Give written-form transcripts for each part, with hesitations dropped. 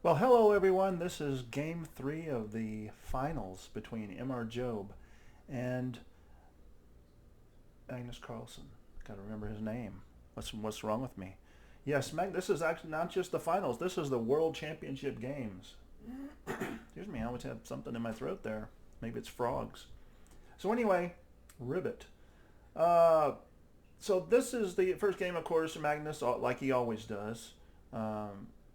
Well, hello everyone. This is game 3 of the finals between MRJobe and Magnus Carlsen. Got to remember his name. What's wrong with me? Yes, this is actually not just the finals. This is the World Championship games. Excuse me, I always have something in my throat there. Maybe it's frogs. So anyway, ribbit. Uh, so this is the first game, of course. Magnus, like he always does,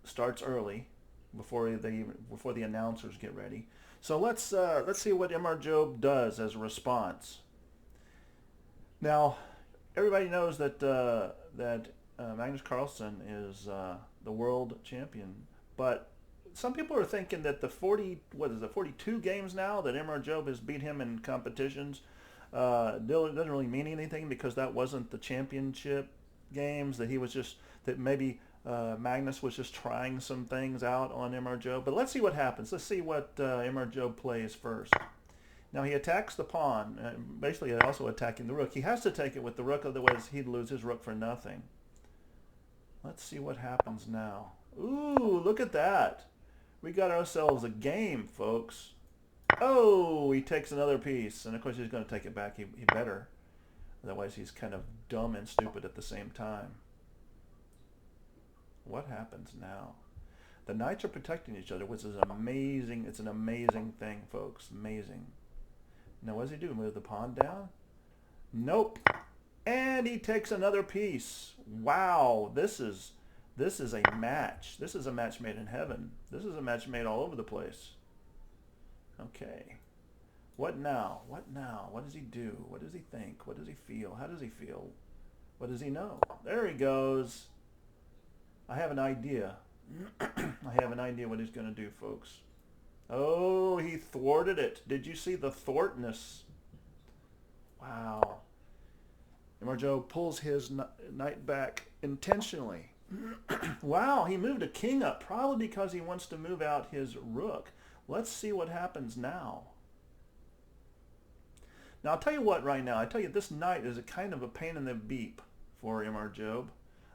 starts early before the announcers get ready. So let's see what MRJobe does as a response. Now, everybody knows that Magnus Carlsen is the world champion, but some people are thinking that the 42 games now that MRJobe has beat him in competitions doesn't really mean anything because that wasn't the championship games, that maybe Magnus was just trying some things out on MRJobe. But let's see what happens. Let's see what MRJobe plays first. Now he attacks the pawn, basically also attacking the rook. He has to take it with the rook, otherwise he'd lose his rook for nothing. Let's see what happens now. Ooh, look at that. We got ourselves a game, folks. Oh, he takes another piece, and of course he's going to take it back. He better. Otherwise he's kind of dumb and stupid at the same time. What happens now? The knights are protecting each other, which is amazing. It's an amazing thing, folks. Amazing. Now, what does he do? Move the pawn down? Nope. And he takes another piece. Wow, this is a match. This is a match made in heaven. This is a match made all over the place. Okay. What now? What now? What does he do? What does he think? What does he feel? How does he feel? What does he know? There he goes. I have an idea. I have an idea what he's going to do, folks. Oh, he thwarted it. Did you see the thwartness? Wow. MRJobe pulls his knight back intentionally. Wow, he moved a king up, probably because he wants to move out his rook. Let's see what happens now. Now, I'll tell you what right now. I tell you, this knight is a kind of a pain in the beep for MRJobe.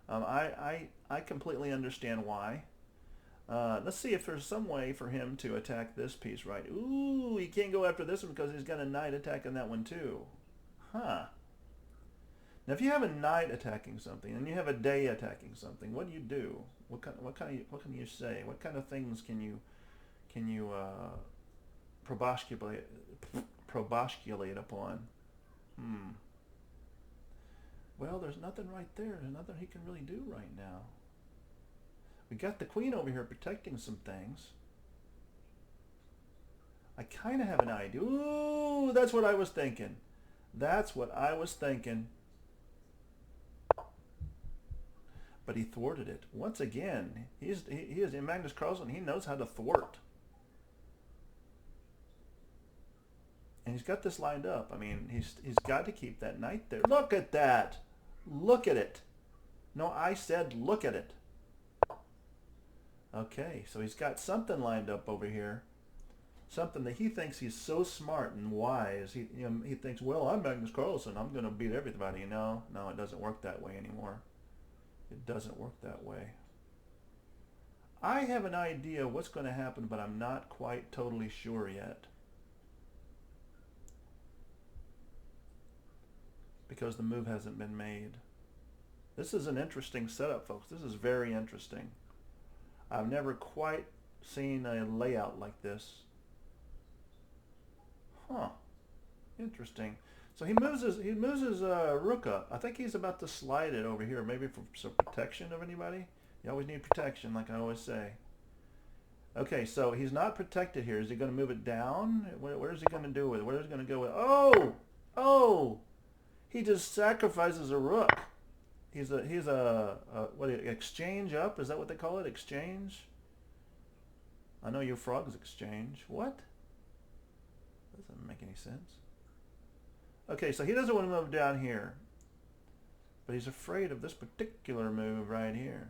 I completely understand why. Let's see if there's some way for him to attack this piece right. Ooh, he can't go after this one because he's got a knight attacking that one too. Huh. Now, if you have a knight attacking something and you have a day attacking something, what do you do? What can you say? What kind of things can you probosculate upon? Well, there's nothing right there. There's nothing he can really do right now. We got the queen over here protecting some things. I kind of have an idea. Ooh, that's what I was thinking. That's what I was thinking. But he thwarted it. Once again, he is in Magnus Carlsen. He knows how to thwart. And he's got this lined up. I mean, he's got to keep that knight there. Look at that. Look at it. No, I said look at it. Okay, so he's got something lined up over here. Something that he thinks he's so smart and wise. He thinks, well, I'm Magnus Carlsen. I'm going to beat everybody. No, it doesn't work that way anymore. It doesn't work that way. I have an idea what's going to happen, but I'm not quite totally sure yet. Because the move hasn't been made. This is an interesting setup, folks. This is very interesting. I've never quite seen a layout like this. Huh. Interesting. So he moves his rook up. I think he's about to slide it over here, maybe for some protection of anybody. You always need protection, like I always say. Okay, so he's not protected here. Is he going to move it down? Where is he going to do with it? Where is he going to go with it? Oh! He just sacrifices a rook. He's a exchange up? Is that what they call it? Exchange? I know you frogs exchange. What? Doesn't make any sense. Okay, so he doesn't want to move down here. But he's afraid of this particular move right here.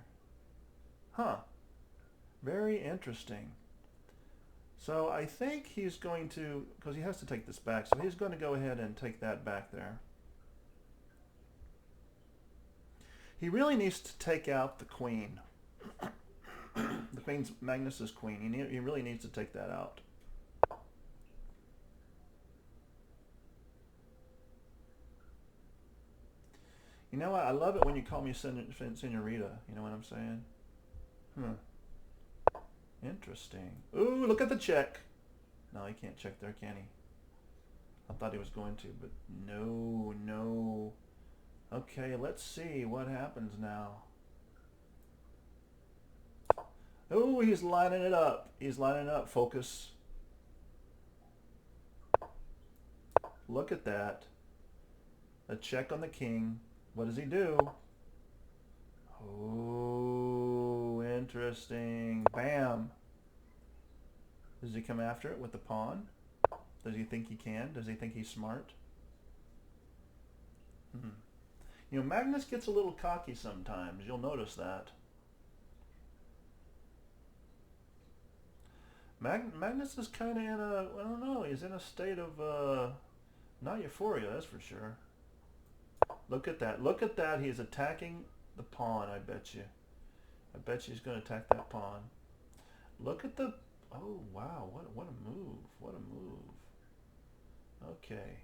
Huh. Very interesting. So I think he's going to, because he has to take this back, so he's going to go ahead and take that back there. He really needs to take out the queen. The Magnus's queen. He really needs to take that out. You know what? I love it when you call me senorita. You know what I'm saying? Interesting. Ooh, look at the check. No, he can't check there, can he? I thought he was going to, but no, no. Okay, let's see what happens now. Oh, he's lining it up. He's lining it up. Focus. Look at that. A check on the king. What does he do? Oh, interesting. Bam. Does he come after it with the pawn? Does he think he can? Does he think he's smart? You know, Magnus gets a little cocky sometimes. You'll notice that. Magnus is kind of in a, I don't know, he's in a state of, not euphoria, that's for sure. Look at that. Look at that. He's attacking the pawn, I bet you. I bet you he's going to attack that pawn. Look at the, oh, wow, what a move. What a move. Okay.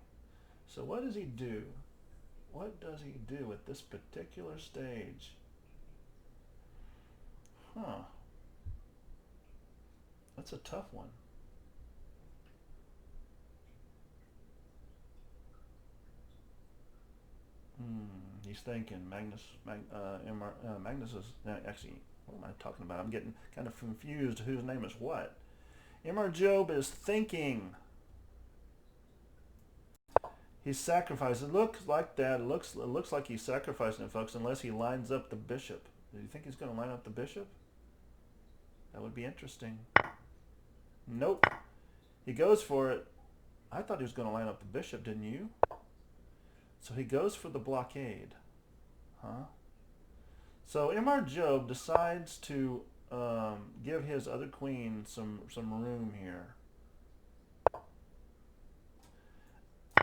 So what does he do? What does he do at this particular stage? Huh. That's a tough one. He's thinking. Magnus is actually. What am I talking about? I'm getting kind of confused. Whose name is what? MRJobe is thinking. He's sacrificing. It looks like that. It looks like he's sacrificing it, folks. Unless he lines up the bishop. Do you think he's going to line up the bishop? That would be interesting. Nope. He goes for it. I thought he was going to line up the bishop, didn't you? So he goes for the blockade. Huh? So MRJobe decides to give his other queen some room here.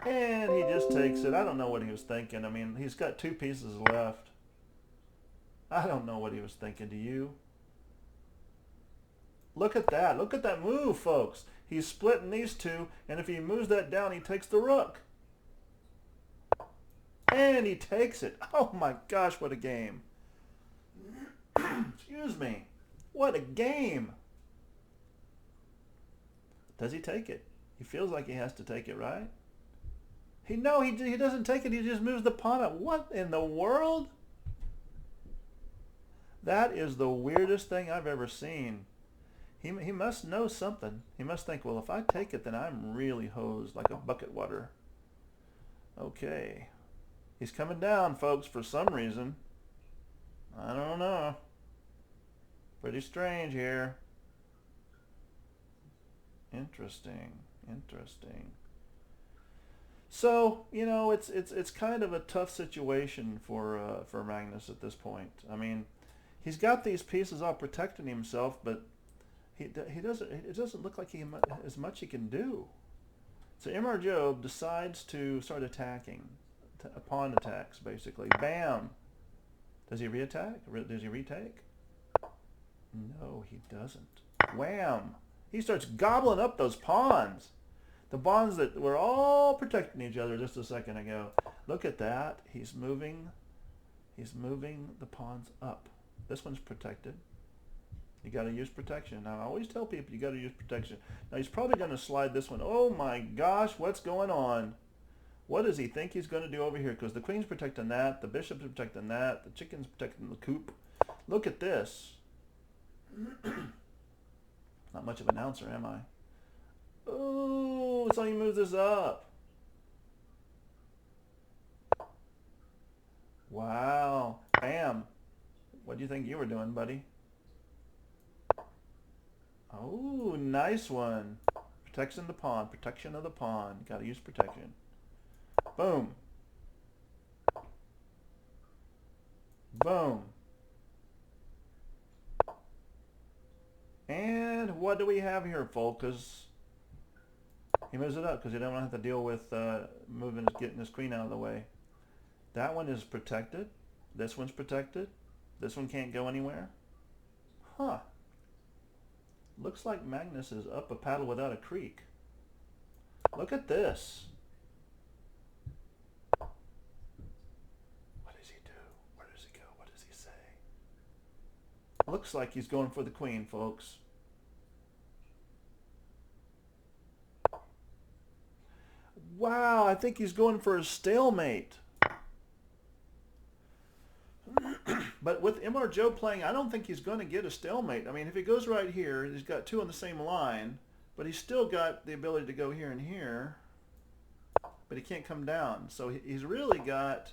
And he just takes it. I don't know what he was thinking. I mean, he's got 2 pieces left. I don't know what he was thinking. Do you? Look at that. Look at that move, folks. He's splitting these 2, and if he moves that down, he takes the rook. And he takes it. Oh my gosh, what a game. Excuse me. What a game. Does he take it? He feels like he has to take it, right? He doesn't take it. He just moves the pawn up. What in the world? That is the weirdest thing I've ever seen. He must know something. He must think, well, if I take it, then I'm really hosed like a bucket water. Okay. He's coming down, folks, for some reason. I don't know. Pretty strange here. Interesting. Interesting. So, you know, it's kind of a tough situation for Magnus at this point. I mean, he's got these pieces all protecting himself, but it doesn't look like as much he can do. So MRJobe decides to start attacking. Pawn attacks, basically. Bam! Does he reattack? Does he retake? No, he doesn't. Wham! He starts gobbling up those pawns. The pawns that were all protecting each other just a second ago. Look at that. He's moving the pawns up. This one's protected. You got to use protection. Now, I always tell people you got to use protection. Now, he's probably going to slide this one. Oh my gosh, what's going on? What does he think he's going to do over here? Because the queen's protecting that, the bishop's protecting that, the chicken's protecting the coop. Look at this. Not much of an announcer, am I? Oh, so he moves this up. Wow. Bam. What do you think you were doing, buddy? Oh, nice one. Protection of the pawn. Protection of the pawn. Got to use protection. Boom. Boom. And what do we have here, folks? He moves it up because he doesn't want to have to deal with getting his queen out of the way. That one is protected. This one's protected. This one can't go anywhere. Huh. Looks like Magnus is up a paddle without a creek. Look at this. What does he do? Where does he go? What does he say? Looks like he's going for the queen, folks. Wow, I think he's going for a stalemate. But with MRJobe playing, I don't think he's going to get a stalemate. I mean, if he goes right here, he's got two on the same line, but he's still got the ability to go here and here, but he can't come down. So he's really got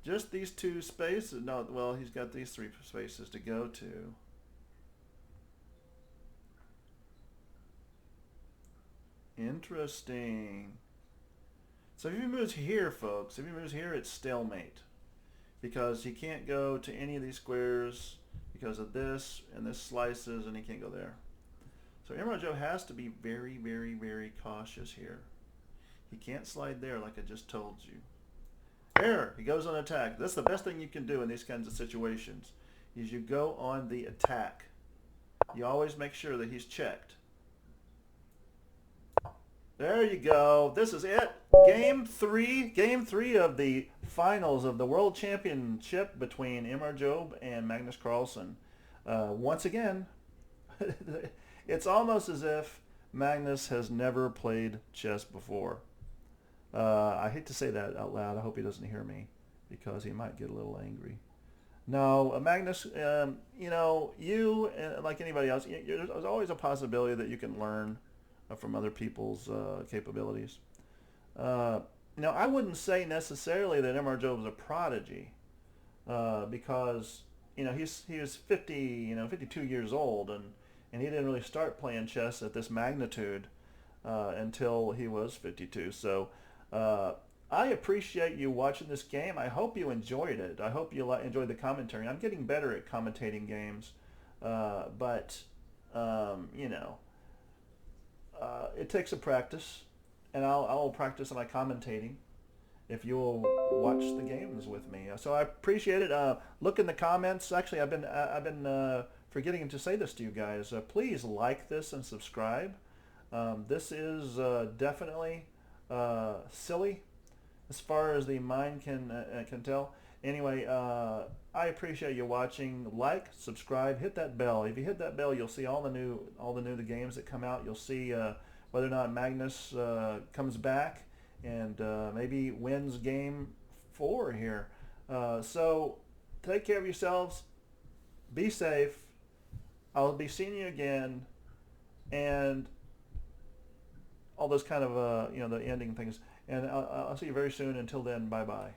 just these two spaces. No, well, he's got these three spaces to go to. Interesting. So if he moves here, folks, if he moves here, it's stalemate, because he can't go to any of these squares because of this, and this slices, and he can't go there. So MRJobe has to be very, very, very cautious here. He can't slide there like I just told you. There, he goes on attack. That's the best thing you can do in these kinds of situations, is you go on the attack. You always make sure that he's checked. There you go. This is it. Game three of the finals of the World Championship between MRJobe and Magnus Carlsen. Once again, it's almost as if Magnus has never played chess before. I hate to say that out loud. I hope he doesn't hear me, because he might get a little angry. No, Magnus, you know, you, like anybody else, there's always a possibility that you can learn from other people's capabilities. Now, I wouldn't say necessarily that MRJobe is a prodigy, because he was 52 years old, and he didn't really start playing chess at this magnitude until he was 52. So I appreciate you watching this game. I hope you enjoyed it. I hope you enjoyed the commentary. I'm getting better at commentating games, but it takes a practice, and I'll practice my commentating if you'll watch the games with me. So I appreciate it. Look in the comments. Actually, I've been forgetting to say this to you guys. Please like this and subscribe. This is definitely silly as far as the mind can tell. Anyway, I appreciate you watching. Like, subscribe, hit that bell. If you hit that bell, you'll see all the new games that come out. You'll see whether or not Magnus comes back and maybe wins game 4 here. So take care of yourselves. Be safe. I'll be seeing you again, and all those kind of the ending things. And I'll see you very soon. Until then, bye bye.